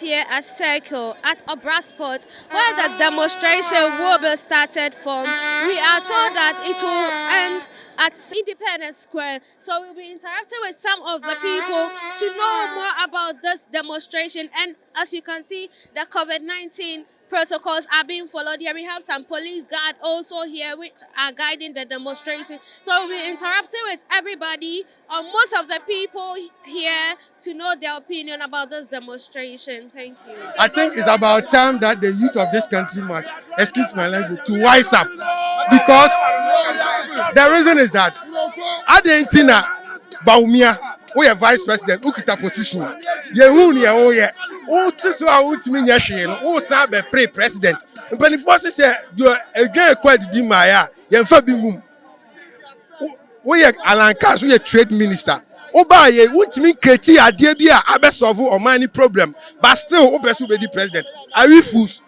here at Circle at Obrasport, where the demonstration will be started from. We are told that it will end at Independence Square. So we'll be interacting with some of the people to know more about this demonstration. And as you can see, the COVID-19 protocols are being followed here. We have some police guard also here which are guiding the demonstration. So we'll be interacting with everybody or most of the people here to know their opinion about this demonstration. Thank you. I think it's about time that the youth of this country must, excuse my language, to wise up. Because the reason is that Adentina Baumia, we are vice president, who kita position. Oh, this is what we mean. Oh, sabe pre-president. But the first say you again quite di Maya. You have been we are Alankas, we are trade minister. Oba ye won't mean Keti Adebia Abesovu or money problem, but still Obesu be the president. I refuse.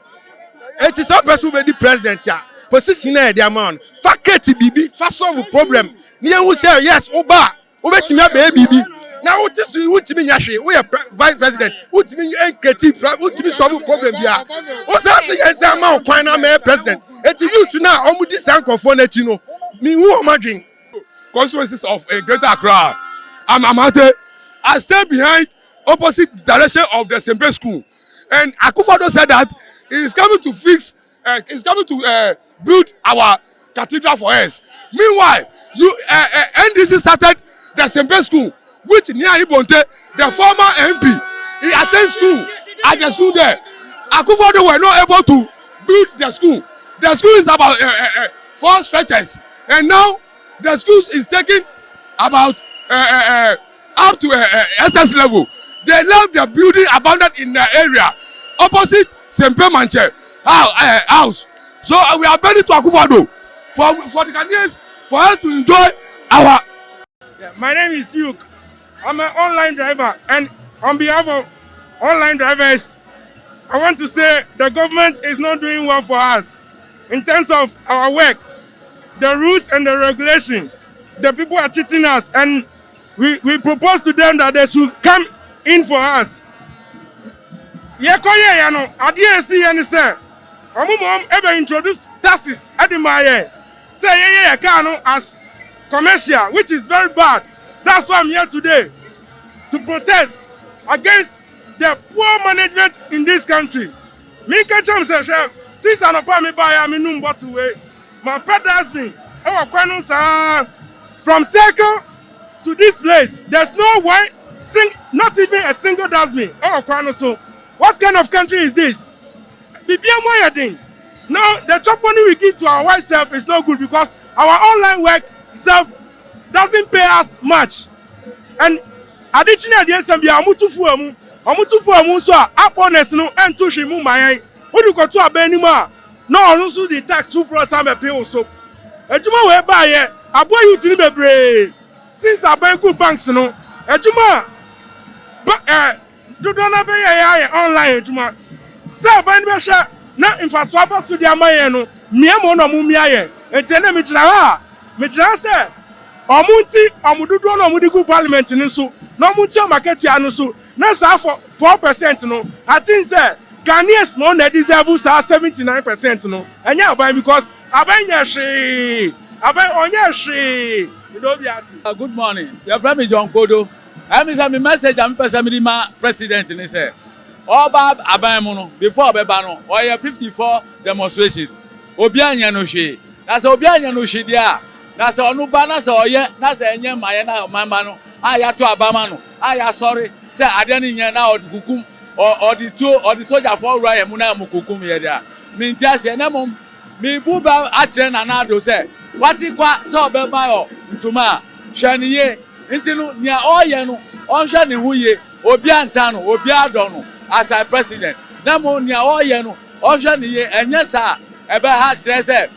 It is Obesu be the president. Ya position the amount. Faketi Bibi, fast solve problem. Near who say yes, Oba, Obetimia baby. Now, what is we are vice president. What mean NKT? What mean solve problem? Yeah. What's that? Yes, I'm now president. It's you to now. I'm with this uncle for net. You know, me who imagine consequences of a greater Accra. I stay behind opposite direction of the Sempe school, and Akufo-Addo said that he is coming to fix. He's coming to build our cathedral for us. Meanwhile, NDC started the Sempe school, which near Ibonte, the former MP, he attends school at the school there. Akufo-Addo were not able to build the school. The school is about 4 stretches, and now the school is taking about up to SS level. They left the building abandoned in the area opposite Sempe Manche house. So we are begging to Akufo-Addo for the Ghanaians, for us to enjoy our. My name is Duke. I'm an online driver, and on behalf of online drivers, I want to say the government is not doing well for us in terms of our work, the rules and the regulation. The people are cheating us, and we propose to them that they should come in for us. Yekoye yano, adiye si yani say, omumom ebe introduce taxes adimaye. Say ye kano as commercial, which is very bad. That's why I'm here today, to protest against the poor management in this country. Me catch am say, since I don't me buy am num bottle way, my father has me. From Circle to this place, there's no one, not even a single dustbin. So, what kind of country is this? Now, the chop money we give to our white self is not good because our online work self doesn't pay us much. And additionally, there's some amutufu so aponess no and tushimu my what you got to a benima. No, also the tax through for some appeal so. Ejuma we buy here, abo you tini bebre. Since I buy good banks no, ejuma do not be online ejuma. Say when we share na infrastructure to the amaye no, me mo no mu miaye. Enti na me tira say omunti omududu no omudigu parliament ni so no omunti o market ya no so na sa for 4% no. I think say Ghanaians no na deserve 79% no. Enya aban because aban yashi aban onyashi. Good morning. Your friend is John Kodo. I mean some message am person me ma president ni say oba aban mu no before beba no or 54 demonstrations. Obi anya no hwe. Na say obi anya no hwe dia. Na say onu ba na say oye na say enye maye na mama no. Aya to abama no. Aya sorry. Say ade ni nya na odikukum or the soldier for right mu na mu kukum ye dia. Me ntia say na mom me buba a chere na na do say kwati kwa so beba yo ntuma hwaniye ntinu nia oye no onhwe ne hu ye obi anta no obi ado no as a president na mo nia oye no onhwe ne ye enye sa ebe ha chere say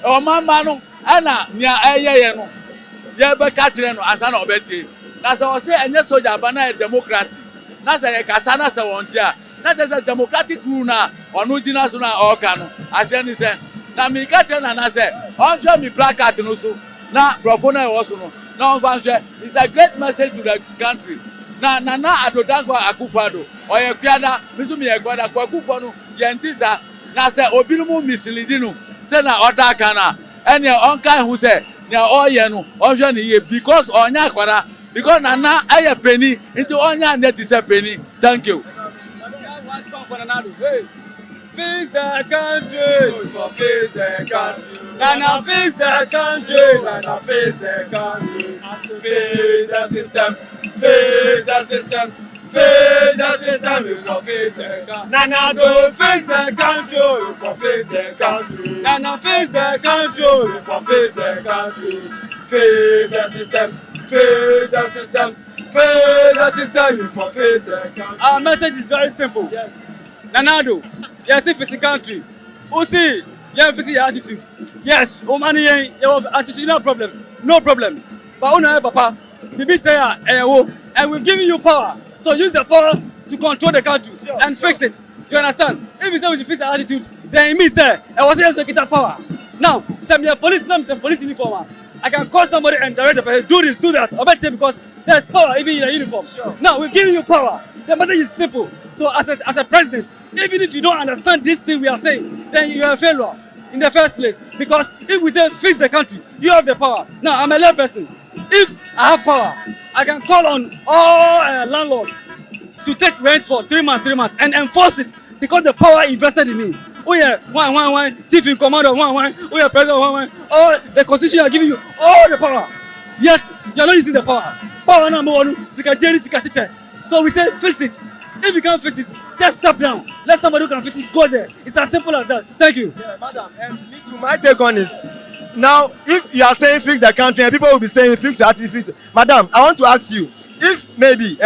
o mama no ana nia eye ye no ye be ka chere no asa na obeti na say o say enye soldier ba na democracy na say kasa na say wontia na say democratic rule na onu gina so na oka no ase ni say na mi ka chere na say onhwe mi placard no so na profona e wo so no na onhwe it's a great message to the country na adodankwa akufado oye kwada misumi ye kwada kwa akufo no ye ntisa na se obinumu misleading no se na oda kana ene onka hu se na oye no ohwe ne ye because onya kwada because nana aye penny into onya net is a penny. Thank you. One song for Nanado. Hey. Fix the country, for fix the country. Nana fix the country, Nana fix the country. Fix the system, fix the system, fix the system, we for fix the country. Nana do fix the country, for fix the country. Nana fix the country, for fix the country. Fix the system, fix the system, fix the system, you for fix the country. Our message is very simple. Yes. Nanado, yes, if it's a country, Usi, yeah, if it's your attitude. Yes, money, you have attitudinal problems, no problem. But Una Papa, Bibi say, and we've given you power, so use the power to control the country and fix it. You understand? If you say we should fix the attitude, then it means I was able to get that power. Now, some police, some police uniform. I can call somebody and direct the person, do this, do that. I bet you because there's power even in a uniform. Sure. Now we've given you power. The message is simple. So as a president, even if you don't understand this thing we are saying, then you are a failure in the first place. Because if we say fix the country, you have the power. Now I'm a lay person. If I have power, I can call on all landlords to take rent for 3 months, and enforce it because the power invested in me. Oh yeah, one, chief in commander, one, oh yeah, president, one. All the constitution are giving you all the power. Yet you are not using the power. Power number one, so we say fix it. If you can't fix it, just step down. Let somebody who can fix it go there. It's as simple as that. Thank you. Yeah, madam. And me too, my take on is now if you are saying fix the country and people will be saying fix your attitude, fix it. Madam, I want to ask you, if maybe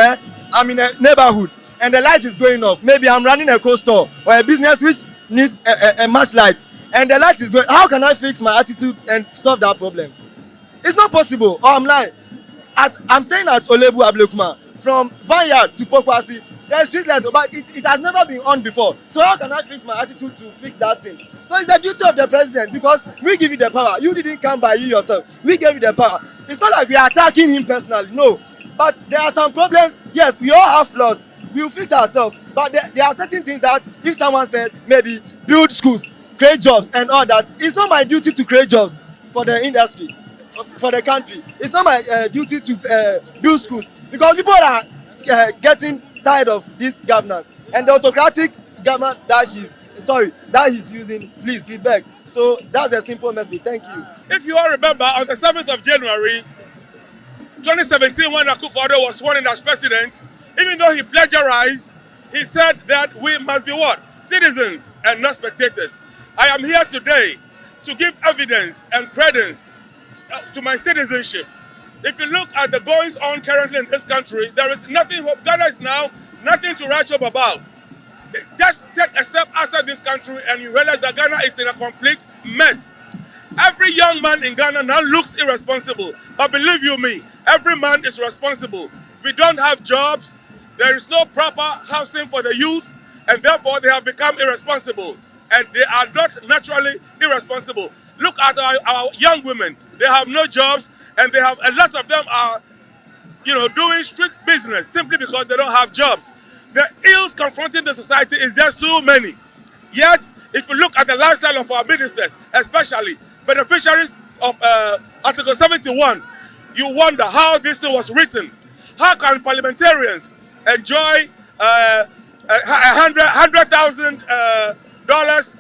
I'm in a neighborhood and the light is going off, maybe I'm running a cold store or a business which needs a match light and the light is going, how can I fix my attitude and solve that problem? It's not possible. Or I'm lying. I'm staying at Olebu Ablekuma from Banyard to Pokwasi. There's street light, but it has never been on before. So how can I fix my attitude to fix that thing? So it's the duty of the president because we give you the power. You didn't come by you yourself. We gave you the power. It's not like we are attacking him personally, no. But there are some problems. Yes, we all have flaws. We will fix ourselves. But there are certain things that if someone said maybe build schools, create jobs and all that, it's not my duty to create jobs for the industry, for the country. It's not my duty to build schools because people are getting tired of this governance and the autocratic government that he's using. Please, we beg. So that's a simple message. Thank you. If you all remember, on the 7th of January 2017, when Akufo-Addo was sworn in as president, even though he plagiarized, he said that we must be what? Citizens and not spectators. I am here today to give evidence and credence to my citizenship. If you look at the goings on currently in this country, there is nothing, Ghana is now nothing to write up about. Just take a step outside this country and you realize that Ghana is in a complete mess. Every young man in Ghana now looks irresponsible. But believe you me, every man is responsible. We don't have jobs, there is no proper housing for the youth, and therefore they have become irresponsible. And they are not naturally irresponsible. Look at our young women. They have no jobs, and they have a lot of them are, doing street business simply because they don't have jobs. The ills confronting the society is just too many. Yet, if you look at the lifestyle of our ministers, especially beneficiaries of Article 71, you wonder how this thing was written. How can parliamentarians enjoy $100,000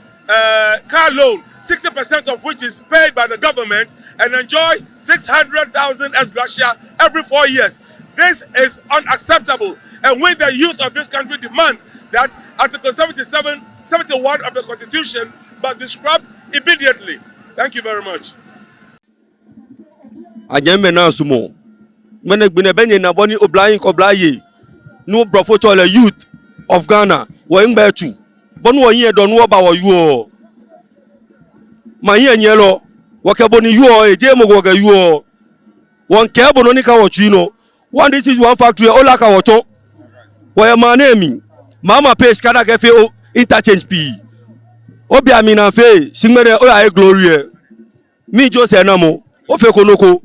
car loan, 60% of which is paid by the government, and enjoy 600,000 ex gratia every 4 years? This is unacceptable, and we, the youth of this country, demand that Article 71 of the Constitution must be scrapped immediately. Thank you very much. No brofo youth of Ghana woing betu bonu oyin edonu oba wo yuo mayin yelo wakaboni yuo eje mogo ga yuo won kebo no nika wo chuino one this is one factory ola ka woto wo e manemi mama pay skada ke fe interchange p obi ami na fe singmere o ya glory mi jo se na mo o fe konoko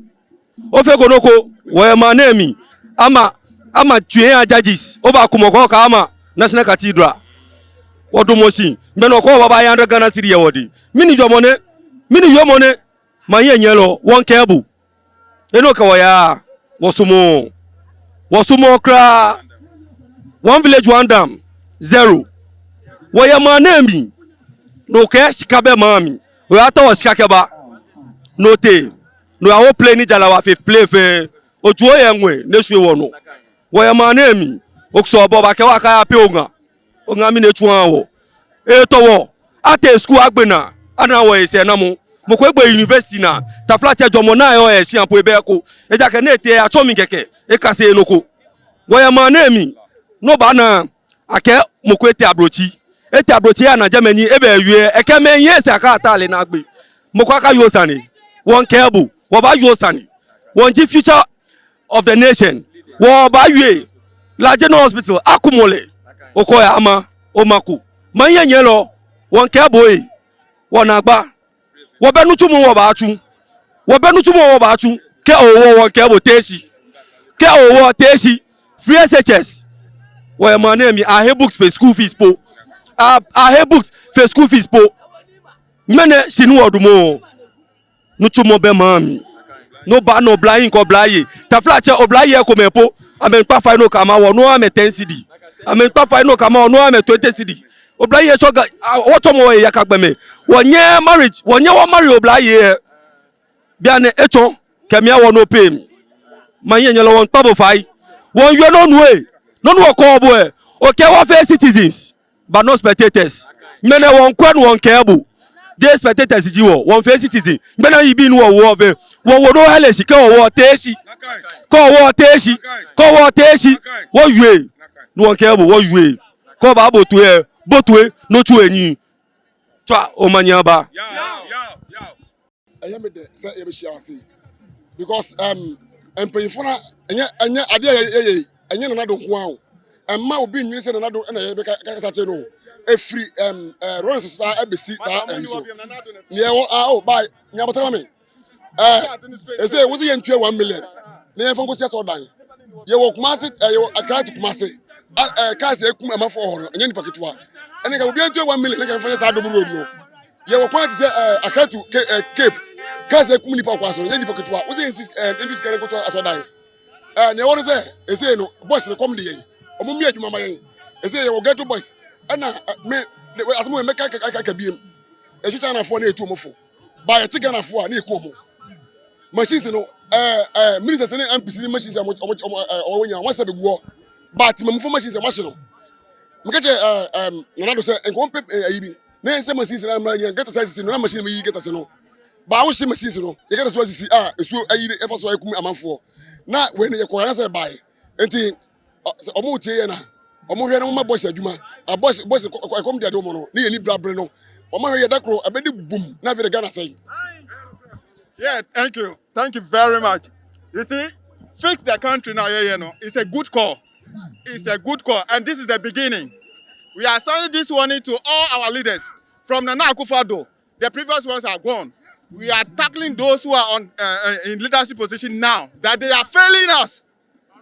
wo e manemi ama ama tue judges oba kumoko ka ama National Cathedral wodo moshi me no ko baba 100 Ghana cedi wodi mini yomone manye nyelo won kebu eno ka waya wosumo kra one village one dam zero waya manemi no ke shikabe mami o ata o shikakeba no te no awo play ni jalawa fe play fe ojuo yenwe nesuwe wono waya manemi okso boba ke waka ya pe onga mi netu anwo towo ate school agbena ana wo ese na mo ko egbe university na tafla che jomo na yo e sian po ebe ko eja ke na ete acho mi keke e kase enoko waya manemi no ba na ake mo ko ete abrochi ya na Germany ebe yue eke me yen se aka atale na agbe mo ko aka yo sani won kebu wo ba yo sani won ji future of the nation wo ba yue la general hospital akumole okoya ama omaku manye nyelo won kebu e won agba wo benu tumu wo ba atu ke owo won kebu teshi free SHS wo ma na mi I books for school fees po I books for school fees po mene sinu odumo nutumo be mami no ba no blind ko blaye tafla che oblaye ko mepo amen pa fa no kama wo no am 10 cedi amen pa fa no kama wo no am 20 cedi oblaye choga woto mo ya kagbeme wonye marriage wonye wo marry oblaye bia ne echo kemia wo no pay manye nyelo won pabo fai won yo no no ko bo okay wa face citizens but no spectators mene won kwan won kebu they spectators ji wo won face citizen mene yibi no wo ve wo no hele sika wo teshi wo yue no won kebu wo yue ko ba botue no tu enyi twa o manya ba ayame de say e be shiase because empayifo na enye ade enye na do ho awo emma obi nwin se na do na ye be ka che no efri Royal Society abesi sa enso ne o buy nya botara me say wo ye ntue 1 million na ye fango set odan ye wo kumase ye akati kumase kasi ekum ama for horo enye ni paketwa ene ka obi ntue 1 million na ka fango sa do road no ye wo kwant se akatu cape kasi ekum ni pa kwaso enye ni paketwa wo ye insist indus kare ko to asodan ne wo say say no boss ne kom de ye omo mi adwuma ma yen say ye wo get to boys na me asemo me ka biem e chicha na fo na etu omofo ba ye chicken na fo na eku omo machines no ministers ne MPC machines omo nya won se be guo but mamfo machines machine no me ka che na do se enko pe ayi na ense machines na ma nya get size no na machine me yi get no ba wo shi machines no ye get so sisi esu ayi e fa so akum amanfo na we ne ye ko na se bai enti omo tie ye na omo hwe na mo boss adwuma boss kom dia do mo no ne ye ni brabre no omo hwe ye dakro abedi boom na be the Ghana say. Yeah, thank you very much. You see, fix the country now, it's a good call. It's a good call, and this is the beginning. We are sending this warning to all our leaders. From Nana Akufo-Addo, the previous ones are gone. We are tackling those who are in leadership position now, that they are failing us.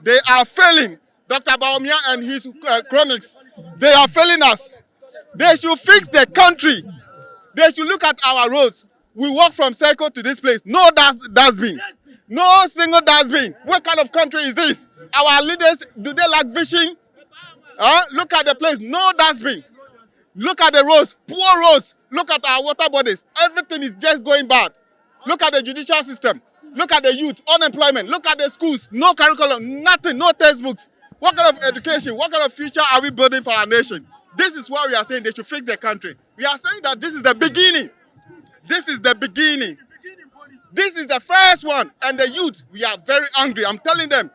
They are failing. Dr. Bawumia and his chronics, they are failing us. They should fix the country. They should look at our roads. We walk from Circle to this place. No dustbin. No single dustbin. What kind of country is this? Our leaders, do they lack vision? Look at the place. No dustbin. Look at the roads. Poor roads. Look at our water bodies. Everything is just going bad. Look at the judicial system. Look at the youth. Unemployment. Look at the schools. No curriculum. Nothing. No textbooks. What kind of education? What kind of future are we building for our nation? This is why we are saying they should fix the country. We are saying that this is the beginning. This is the beginning. This is the first one. And the youth, we are very angry. I'm telling them,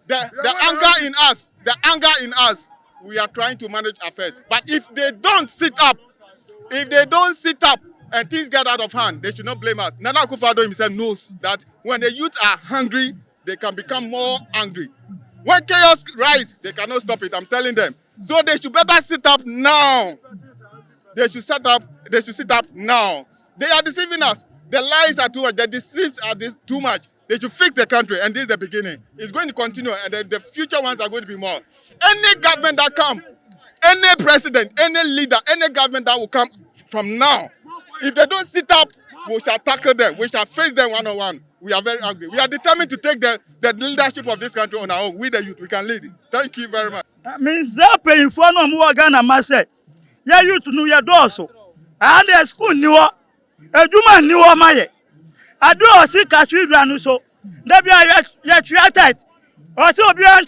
the anger in us, we are trying to manage affairs. But if they don't sit up and things get out of hand, they should not blame us. Nana Akufo-Addo himself knows that when the youth are hungry, they can become more angry. When chaos rise, they cannot stop it. I'm telling them. So they should better sit up now. They should sit up now. They are deceiving us. The lies are too much. The deceits are too much. They should fix the country, and this is the beginning. It's going to continue, and then the future ones are going to be more. Any government that comes, any president, any leader, any government that will come from now, if they don't sit up, we shall tackle them. We shall face them one-on-one. We are very angry. We are determined to take the leadership of this country on our own. We the youth, we can lead it. Thank you very much. Means that paying for no more Ghana must yeah, you to know your dorsal. And the school knew a Juma knew a Maye. I do see Cathedral so. There be a treated or so be and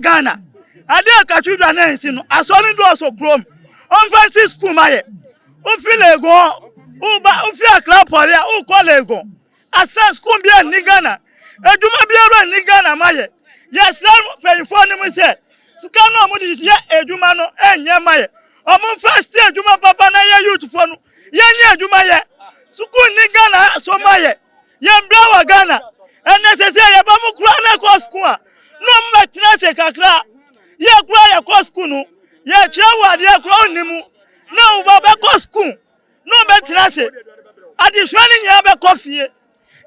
Ghana. I dare Cathedral names in a solid dorsal chrome. On Francis Kumaye. Ufilego, Ufia Clapolia, U Collego. A sense could be a Nigana. A Juma be a Nigana Maye. Yes, now paying for them said. Scano Mudis, ye a Jumano and Yamaye. Among first year Juma Papa na ye youth for Yanya Jumaye. Suku Nigana so Maye. Yam Blawa Ghana. And necessary Bamu Krana Koskua. No Matinase Kakra. Ye cry a Koskunu. Ye Chawa, dear Cronimu. No Baba Koskun. No Matinase. Additionally, Yaba coffee.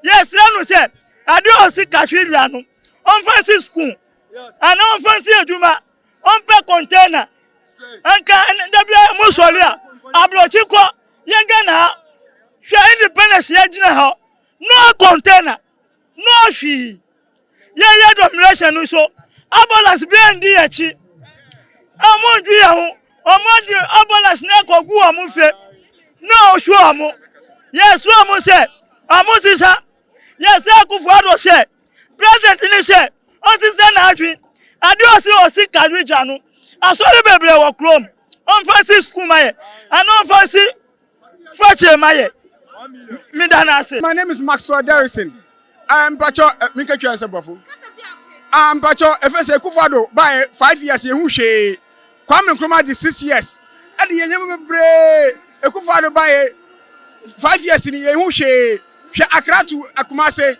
Yes, Ranu said, I do see Cathedral. On Francis School. And on Fancy Juma. On per container. And the Musolia. Abrochiko. Yagana. Share independence Yagina. No container. No fee. Yeah, domination so. Abolas BNDH. Among you, Among Abolas Nako Guamufe. No, sure. Yes, Romo said. Amosisa. Yes, Akufado said. President in said. On Sister Nadri. I do see Kadrijano. I saw the baby of Chrome. On Francis Kumaye. And on Francis Fache Maye. My name is Maxwell Derrison. I'm Bacho Mikachu Asabafu. I'm Bacho FSA Kufado by 5 years. Yehushe Kwame Nkrumah 6 years. At the Yenyame Kufado by 5 years in Yehushe. Accra to Akumase.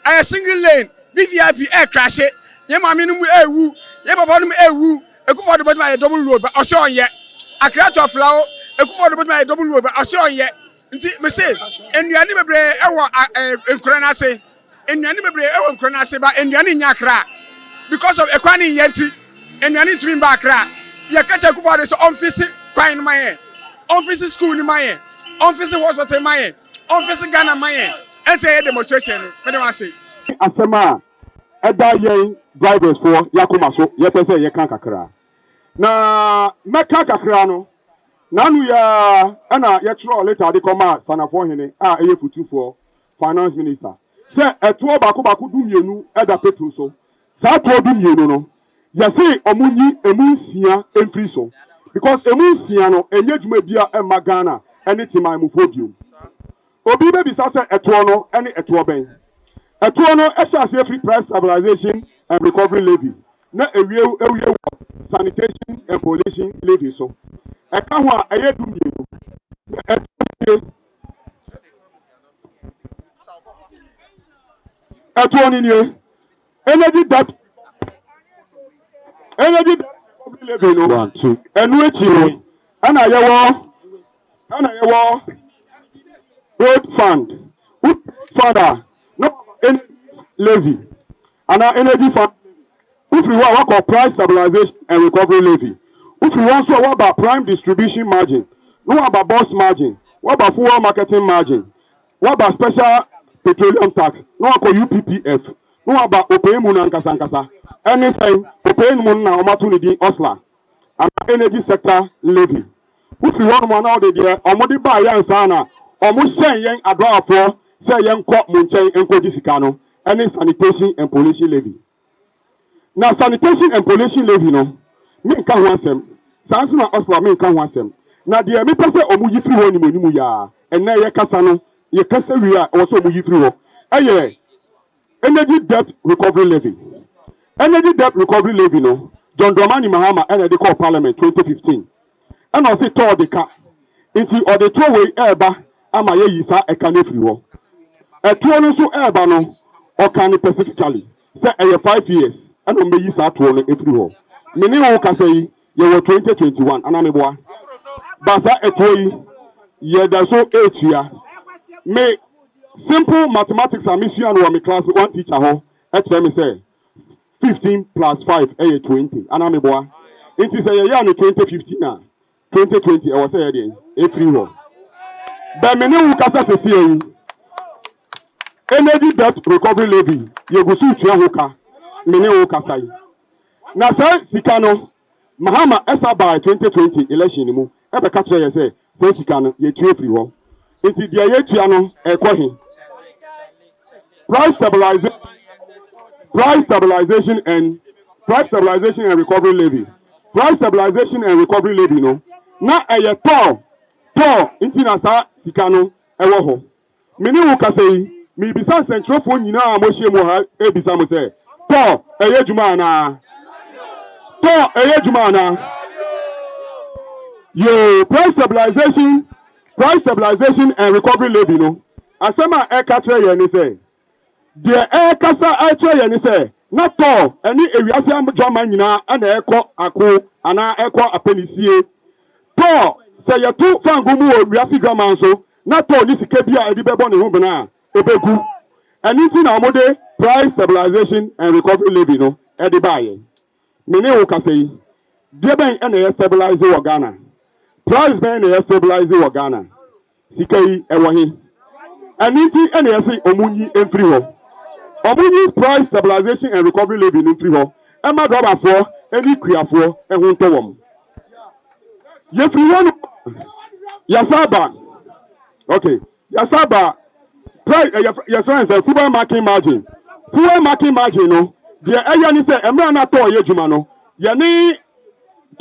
A single lane. VVIP air crash. Yema minimum ewu. Yema bottom ewu. Ekufado but my double road. But also on yet. Accra to a flower. Ekufado but my double road. But also on yet. Me say, enduane bebre ewo enkrona say, enduane bebre ewo enkrona say ba enduane nya kra because of ekwani yenti enduane tumi ba kra ye kacha Akufo-Addo so office kwan no maye office school ni maye office hospital maye office Ghana maye enter demonstration me dem say asema eda yen drivers for yakoma so ye pese ye kan kakra na meka kakra no Nanu ya ana yetro later de koma sanafo hene a eye futu finance minister say eto bako du mienu eda petrol so sa to du mienu no ya say omunyi emunsia emfri so because emunsia no enye djuma bia e magana anything my mufodium obi be bisa say eto no ene eto ben eto no e sha say free price stabilization and recovery levy na ewie sanitation and pollution levy so Ekahwa ayedum yenu. Etwoni nie. Energy debt level no. 1 2. Enu echi ana yewo road fund. Further no energy levy. Ana energy fund. If we work on price stabilization and recovery levy. If you want to what about prime distribution margin, no about boss margin, what about fuel marketing margin, what about special petroleum tax, no about UPPF, no about OPM and Kasankasa, anything OPM na omatunidi Osla, and energy sector levy. If you want one out there, omodi ba yan sana, almost shen yen adwa for say yen kwa munchen enko jisikano, any sanitation and pollution levy. Now sanitation and pollution levy no. Me nka ho asem sanso na osla me nka ho asem na de me pese omu yifiri ho ni monimu ya ena ye kasa no ye kasa wi a wo so omu yifiri ho eye energy debt recovery levy no John Dramani Mahama ena de call parliament 2015 ena o se to de ka nti o de to we eba ama ye yisa e ka na firi ho eto no so eba no o kan specifically say eye 5 years ena o me yisa to no e firi ho Mini who can say you were 2021 and I'm boy. Basa etoyi ye da so 8 year. Me simple mathematics and mission and one class one teacher ho tell me say 15 plus 5 is 20 and I'm a boy it is a year 2015 now 2020 I was saying every one but many who kasa say energy debt recovery levy you go see tua hoka many who kasa na say sikano mahama esa by 2020 election mu e be ka kire say sikano ye tua free ho nti dia ye tua no e ko he price stabilization and recovery levy. Price stabilization and recovery levy no. Na eye to inti na sa sika no ewo ho. Mini wo ka sei, mi bisa central phone nyina a mo hye mo ha e bisa mo say, to eye djuma na. To eye djuma na. Yo, price stabilization and recovery levy no. Asema e ka kire ye ni say the air kasa actually and say not all any area drama nyina and eko ako ana eko apenisie to say you two fangumu o wiase drama so not all ni sika bia edi bebo ne ho bena ebegu anything na omode price stabilization and recovery levy no edi baye me ne wo kasa yi de ben na stabilize wo Ghana price ben na stabilize wo Ghana sika yi ewo hi anything na yesi omunyi enfri ho Omunyi price stabilization and recovery levy in free ho. Emma driver for any clear for a hunter wom. Ye free one Yasaba. Okay. Yasaba price your friends a full marking margin. Full marking margin no. The ayani say emra na to ye juma no. Ye ni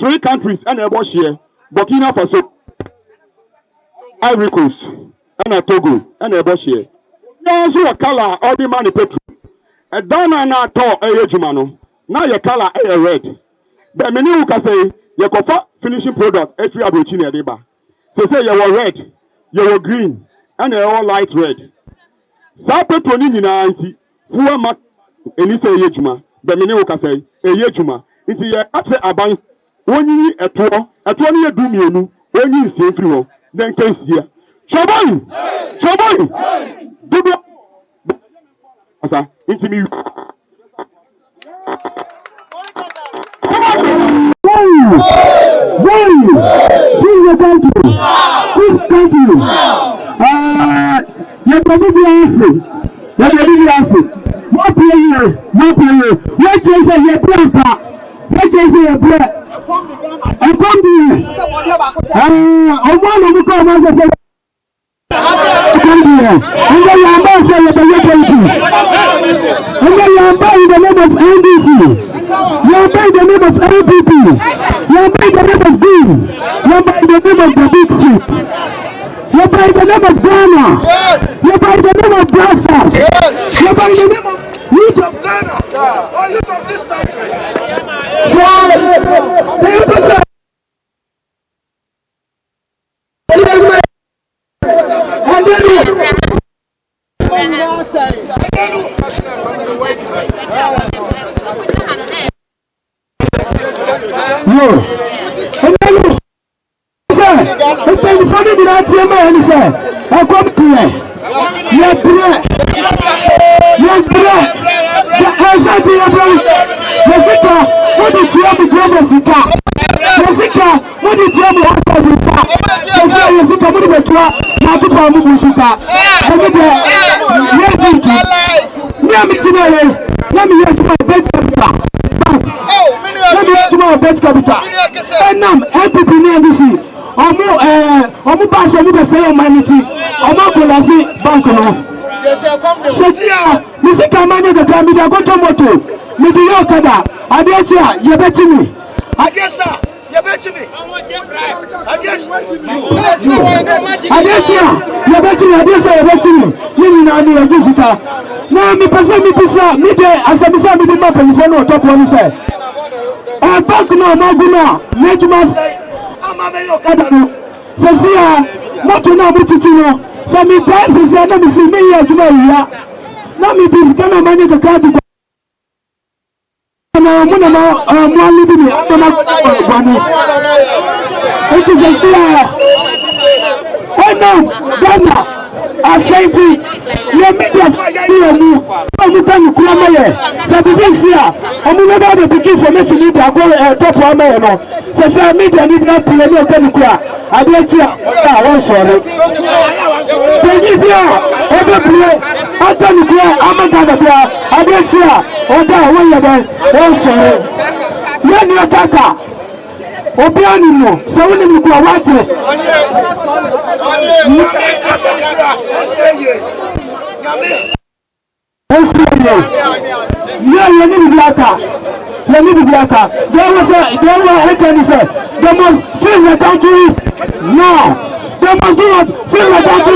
3 countries and ebo share Burkina Faso, Ivory Coast, and Togo and ebo share. Also a color all the money petrol. A dana na to a jumano. Now your color a red. But many who can say your coffee finishing product every abrochine deba. Say you were red, you were green, and you all light red. Sa petrol ni na anti. Fuwa mak eni say yejuma. But many who can say a yejuma. Inti ye actually abank onyi eto ni ye du mienu. Onyi isi free one. Then case here. Choboy! Dubu asa intimi This country. You probably be answer. What player? What chase your grandpa? What chase your bread? I come here. I want to come as a come here. And then you ambassador of the and then you ambassador in the name of NDC. You ambassador in the name of LPP. You ambassador in the name of Green. You ambassador in the name of the Big Street. You ambassador in the name of Ghana. You ambassador in the name of Blasters. You ambassador in the name of youth of Ghana. Or youth of this country. So, the ambassador and then asɛnti yɛ media fo yɛ mu ɔmu ka no kura ma yɛ sɛ bibi si a ɔmu bɛ bɛ pikin information ni bi agɔ tɔpɔ ama yɛ no sɛ media ni bi apue ne ɔka no kura adeɛ kyi a wɔn sɔre sɛnyi bi a ɔbɛpue ɔka no kura ama Ghana bi a adeɛ kyi a ɔda a wɔyɛ bɛ wɔn sɔre yɛ ni ɔkaka obi ani no sɛ wɔn ni kura wate. Yeah, you need to be aka. You need to be aka. They must fix the country now. They must do it. Fix the country.